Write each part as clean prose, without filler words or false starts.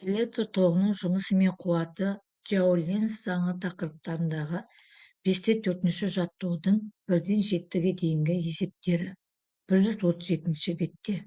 Электр тогунун жумушу менен кубаты Джоулинс заңы такырыптарындагы 5-4 жаттоодун 1-7 дейинги эсептери 137 бетте.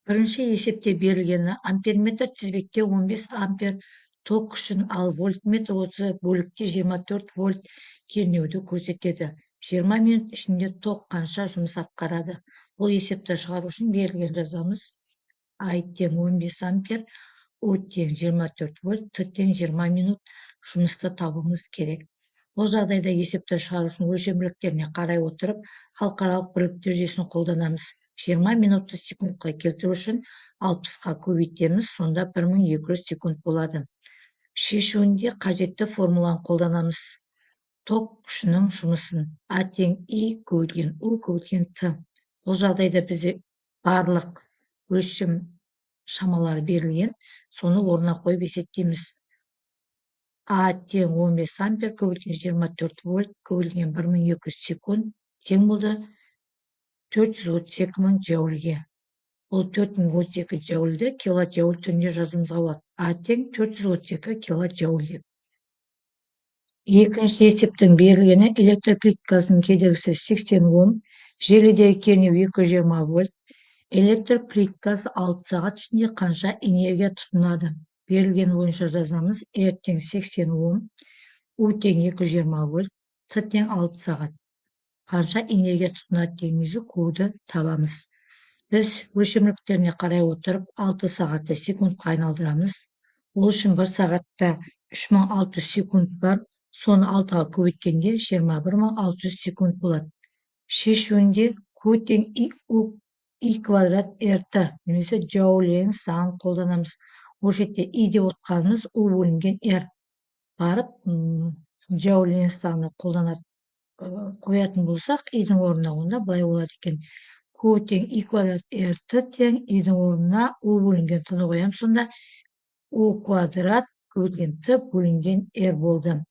Биринчи эсепте берилгени амперметр тизбекте 15 ампер ток күчүн ал вольтметр болсо бөлүкчө 24 вольт кернөөдү көрсөтөт. 20 мүнөт ичинде ток канча жумуш аткарады? Бул эсепти чыгаруу үчүн берилген жазабыз. I тең 15 ампер, U тең 24 вольт, T тең 20 мүнөт жумушты табууңуз керек. Бул жагдайда эсепти чыгаруу үчүн өлчөмдөрүнө карай отуруп, калкаралык бирликтер жүйөсүн колдонобуз. 20 мүнөттү секундка келтирүү үчүн 60ка көбөйтөбүз, сонда 1200 секунд болот. Шешүүндө кажеттүү формуланы колдонобуз. Ток күчүнүн жумушун А тең I көбөйтүлгөн U көбөйтүлгөн T. Бул жагдайда бизде барлык өлчөм шамалары берилген. Сону ордуна коюп эсептейбиз. А тең 15 ампер көбөйтүлгөн 24 вольт көбөйтүлгөн 1200 секунд тең болду 432 000 джоульге. Бул 4032 джоульды килоджоуль түрүндө жазуумузга болот. А тең 432 килоджоуль деп. Экинчи эсептин берилгени электр плиткасынын кедергиси 80 Ом, желидеги кернөө 220 вольт. Электр плиткасы 6 саат ичинде канча энергия тутунады? Берилген боюнча жазабыз. R тең 80 Ом, U тең 220 вольт, T тең 6 саат. Канча энергия тутунат дегенибизди Q'ду табабыз. Биз өлчөмдөрүнө карай отуруп 6 саатты секундка айналдырабыз. Бул үчүн 1 саатта 3600 секунд бар. Сону 6га көбөйткөндө 21600 секунд болот. Шешүүндө Q тең I квадрат RT немесе Джоулинс заңын колдонобуз. Ошол жерде I деп атканыбыз U бөлүнгөн R. Барып Джоулинс заңын колдонот коятын болсак, I'дин ордуна койгондо былай болот экен. Q тең I квадрат RT тең I'дин ордуна U бөлүнгөн T'ны коем, сонда U квадрат көбөйтүлгөн T бөлүнгөн R болду.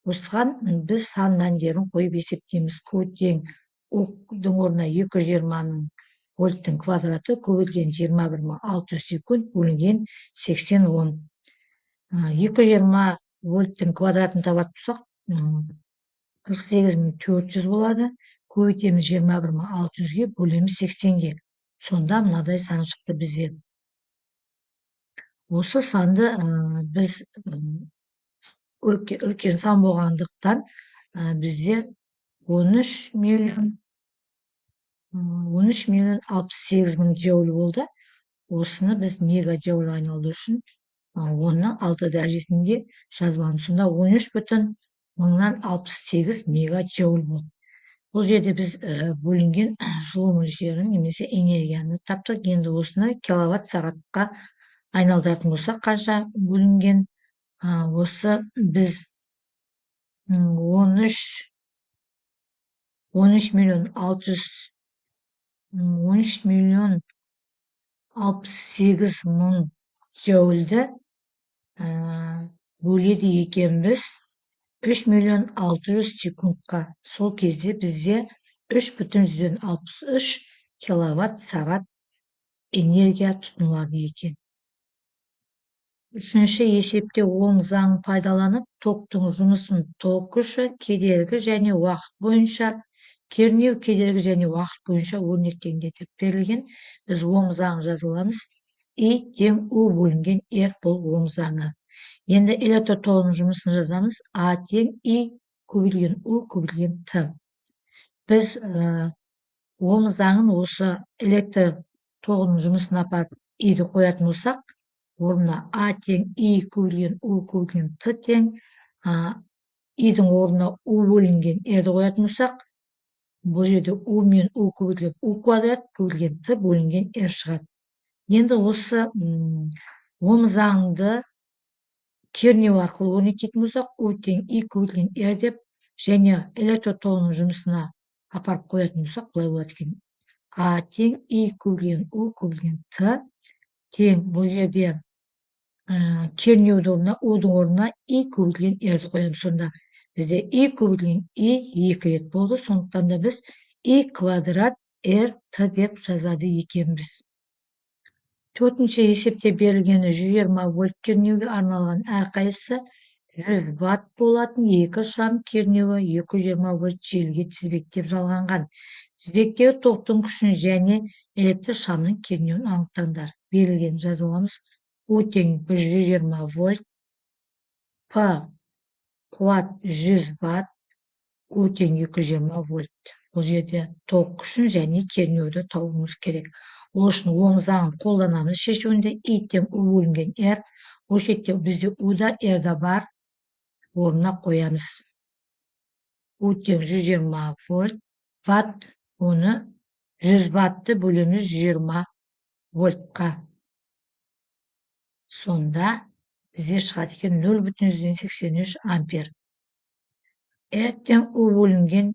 Осыган биз сан маандерин коюп эсептейбиз. Q тең U'дун ордуна 220 вольттун квадраты көбөйтүлгөн 21600 секунд бөлүнгөн 80 Ом. 220 вольттун квадратын табат болсок, 48400 болот. Көбөйтөбүз 21600ге, бөлөбүз 80ге. Сонда мындай сан чыкты бизге. Осы санды биз үлкен сан болгондуктан бизде 13 миллион 68 000 джоуль болду. Осуну биз мегаджоульга айналдыруу үчүн 10-6 даражесинде жазбамыз. Сонда 13,68 мегаджоуль болот. Бул жерде биз бөлүнгөн жылуу мөлшөрүн немесе энергияны таптык. Энд осуну киловатт саатка айналдыратын болсак, канча бөлүнгөн? Осы биз 13 миллион 68 000 джоульды бөлөдү экенбиз 3 миллион 600 секундка. Сол кезде бизде 3,63 киловатт саат энергия тутунулат экен. Үчүнчү эсепте Ом заңын пайдаланып, токтун жумушун ток күчү, кедерги жана убакыт боюнча, кернөө, кедерги жана убакыт боюнча өрнөктөнгөн деп берилген. Биз Ом заңын жазып алабыз. I тең U бөлүнгөн R бул Ом заңы. Энд электр тогунун жумушун жазабыз. А тең I көбөйтүлгөн U көбөйтүлгөн T. Биз Ом заңын осы электр тогунун жумушуна апарып I'ди коятын болсак, ордуна А тең I көбөйтүлгөн U көбөйтүлгөн T тең I'дин ордуна U бөлүнгөн R'ди коятын болсак, бул жерде U менен U көбөйтүлгөн U квадрат көбөйтүлгөн T бөлүнгөн R чыгат. Энд осы Ом заңды кернөө аркылуу өрнөктөйтүн болсак, U тең I көбөйтүлгөн R деп және электр тогунун жумушуна апарып коятын болсак, былай болот экен. А тең I көбөйтүлгөн U көбөйтүлгөн T тең бул жерде кернөөдүн ордуна U'дун ордуна I көбөйтүлгөн R'ди коебуз. Сонда бизде I көбөйтүлгөн I 2 рет болду. Сондуктан да биз I квадрат R T деп жазады экенбиз. Төртінші есепте берілгені 120 вольт кернеуге арналған әрқайсысы 100 ватт болатын екі шам кернеуі 220 вольт желіге тізбектеп жалғанған. Тізбектегі токтың күшін және электр шамның кернеуін анықтаңдар. Берілген жазыламыз. У тең 120 вольт, П қуат 100 ватт, У тең 220 вольт. Бұл жерде ток күшін және кернеуді табуымыз керек. Ол үшін Ом заңын қолданамыз шешуінде. И тең У бөлінген R. Ол жерде бізде У да R да бар. Орнына қоямыз. У тең 120 вольт, ватт, оны 100 ватты бөлеміз 120 вольтқа. Сонда бізде шығады екен 0,83 ампер. R тең У бөлінген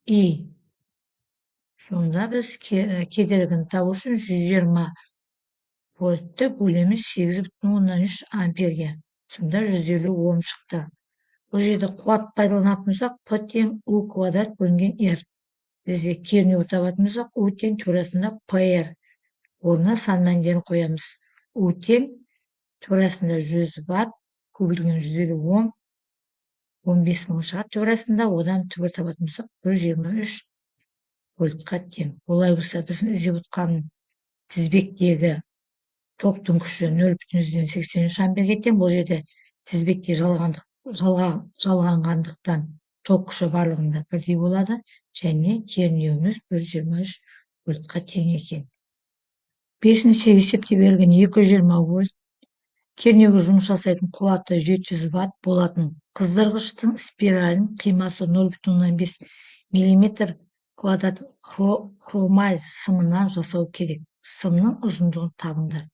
И. Сонда біз кедергіні табу үшін 120 вольтты бөлеміз 8,3 амперге. Сонда 150 Ом шықты. Бұл жерде қуат пайдаланатын болсақ, П тең У квадрат бөлінген R. Бізде кернеу табатын болсақ, У тең турасында ПР. Орнына сан мәндерін қоямыз. У тең турасында 100 ватт, көбейтілген 150 Ом, 15 мың шығады турасында, одан түбір табатын болсақ, 123 вольтқа тең. Олай болса, біздің іздеп отқан тізбектегі токтың күші 0,83 амперге тең. Бұл жерде тізбекте жалғанғандықтан ток күші барлығында бірдей болады, және кернеуіміз 123 вольтқа тең екен. Бесінші есепте берілген 220 вольт кернеуге жұмыс жасайтын қуаты 700 ватт болатын қыздырғыштың спиралін қимасы 0,5 мм квадрат хромаль сымынан жасау керек. Сымның ұзындығын табыңдар.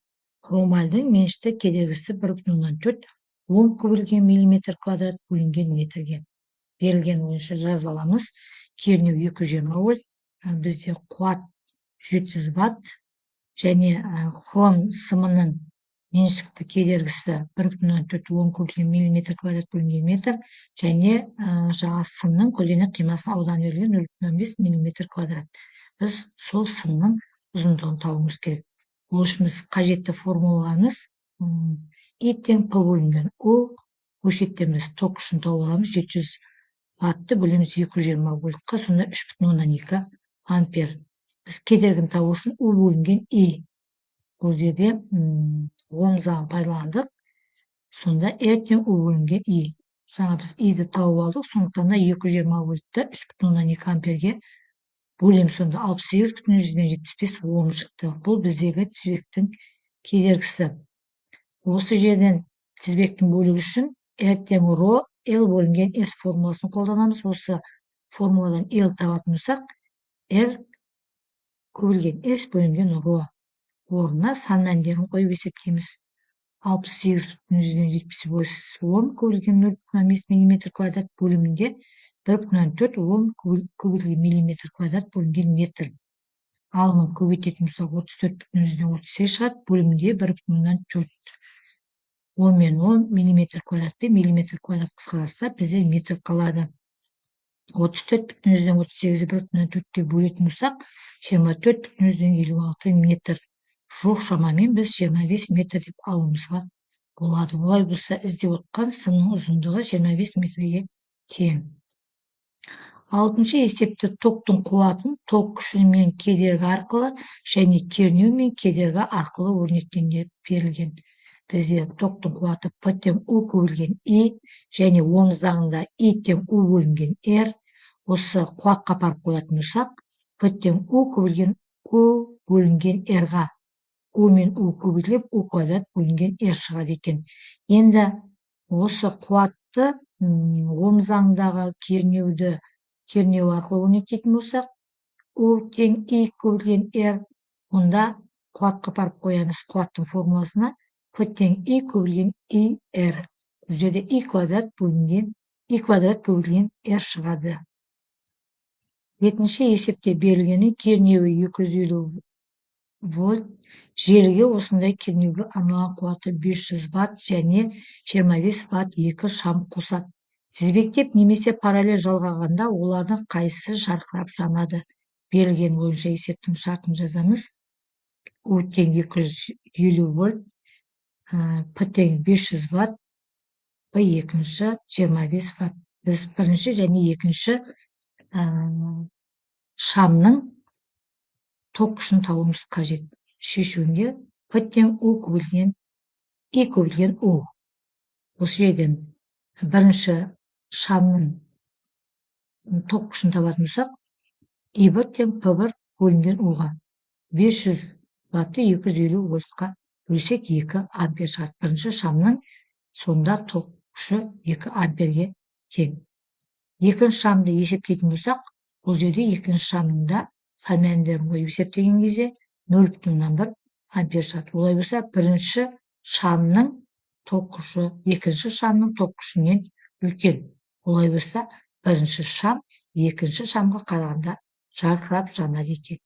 Хромальдың меншікті кедергісі 1,4 Ом көбейтілген миллиметр квадрат бөлінген метрге. Берілген бойынша жазып аламыз. Кернеу 220 вольт, бізде қуат 700 ватт, және хром сымының меншікті кедергісі 1,4 Ом көбейтілген миллиметр квадрат бөлінген метр, және жаңа сымның көлденең қимасының ауданы берілген 0,5 мм квадрат. Біз сол сымның ұзындығын табуымыз керек. Ол үшін біз қажетті формулаларымыз И тең П бөлінген У. Ол жерде біз ток күшін тауып аламыз. 700 ватты бөлеміз 220 вольтқа, сонда 3,2 ампер. Біз кедергіні табу үшін У бөлінген И. Бұл жерде Ом заңын пайдаландық. Сонда R тең У бөлінген И. Жаңа біз Иді тауып алдық, сондықтан да 220 вольтты 3,2 амперге бөлем. Сонда 68,175 Ом шықты. Бұл біздегі тізбектің кедергісі. Осы жерден тізбектің бөлігі үшін R тең Ро, L бөлінген S формуласын қолданамыз. Осы формуладан L табатын болсақ, R көбейтілген S бөлінген Ро. Орнына сан мәндерін қойып есептейміз. 68,175 Ом көбейтілген 0,5 мм квадрат бөлімінде 1,4 Ом көбейтілген миллиметр квадрат бөлінген метр. Алымын көбейтетін болсақ 34,138 шығады. Бөлімінде 1,4 Ом мен Ом миллиметр квадрат пен миллиметр квадрат қысқарса, бізде метр қалады. 34,138-ді 1,4-ке бөлетін болсақ, 24,56 метр. Жоқ, шамамен біз 25 метр деп алуымызға болады. Олай болса, іздеп отқан сымның ұзындығы 25 метрге тең. Алтыншы есепте токтың қуатын ток күші мен кедергі арқылы және кернеу мен кедергі арқылы өрнектеніп берілген. Бізде токтың қуаты П тең У көбейтілген И, және Ом заңында И тең У бөлінген R. Осы қуатқа апарып қоятын болсақ, П тең У көбейтілген У бөлінген R-ға. У мен У көбейтіліп, У квадрат бөлінген R шығады екен. Енді осы қуатты Ом заңындағы кернеу арқылы өрнектейтін болсақ, У тең И көбейтілген R, онда қуатқа апарып қоямыз қуаттың формуласына. П тең И көбейтілген И R. Бұл жерде И квадрат көбейтілген R шығады. Жетінші есепте берілгені кернеуі 250 вольт, желіге осындай кернеуге арналған қуаты 500 ватт және 25 ватт екі шам қосады. Тізбектеп немесе параллель жалғағанда олардың қайсысы жарқырап жанады? Берілген бойынша есептің шартын жазамыз. У тең 250 вольт, П тең 500 ватт, Б екінші 25 ватт. Біз бірінші және екінші шамның ток күшін табуымыз қажет. Шешуінде П тең У көбейтілген И көбейтілген У. Осы жерден бірінші шамның ток күшін табатын болсақ, И1 тең П1 бөлінген Уға. 500 ватты 250 вольтқа бөлсек 2 ампер шығады. Бірінші шамның сонда ток күші 2 амперге тең. Екінші шамды есептейтін болсақ, бұл жерде екінші шамында сан мәндерін қойып есептеген кезде 0,1 ампер шығады. Олай болса, бірінші шамның ток күші екінші шамның ток күшінен үлкен. Олай болса, бірінші шам екінші шамға қарағанда жарқырап жанады екен.